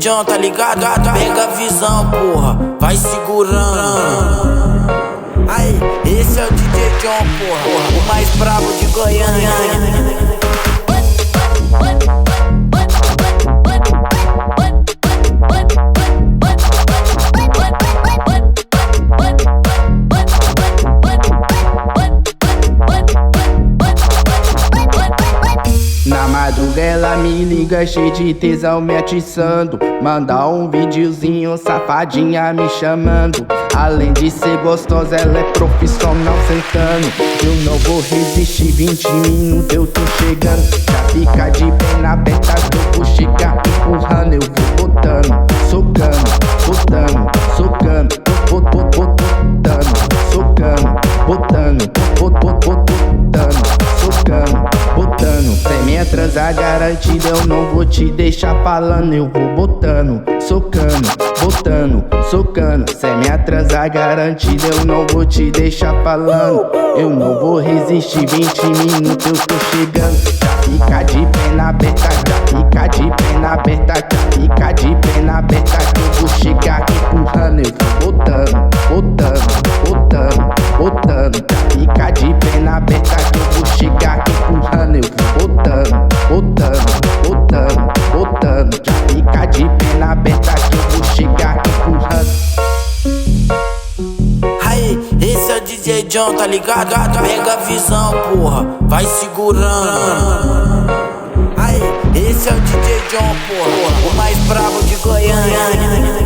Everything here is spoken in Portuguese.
John, tá ligado? Pega a visão, porra, vai segurando. Aí, esse é o DJ John, porra, o mais brabo de Goiânia. Na madruga ela me liga, cheio de tesão, me atiçando. Manda um videozinho, safadinha me chamando. Além de ser gostosa, ela é profissional sentando. Eu não vou resistir, 20 minutos eu tô chegando. Já fica de perna aberta que eu vou chegar empurrando. Eu vou botando, socando, botando, socando, botando, socando, botando, botando, socando, botando. Sem minha transa garantida, eu não vou te deixar falando. Eu vou botando, socando, botando, socando. Sem minha transa garantida, eu não vou te deixar falando. Eu não vou resistir, 20 minutos eu tô chegando. Já fica de perna aberta, já fica de perna aberta, já fica de perna aberta que eu vou chegar empurrando. Eu vou botando, botando, botando, botando. Já fica de perna aberta que eu vou chegar empurrando. Eu vou botando, botando, botando, botando. Já fica de perna aberta que eu vou chegar empurrando. Aí, esse é o DJ John, tá ligado? Pega a visão, porra, vai segurando. Aí, esse é o DJ John, porra, o mais brabo de Goiânia.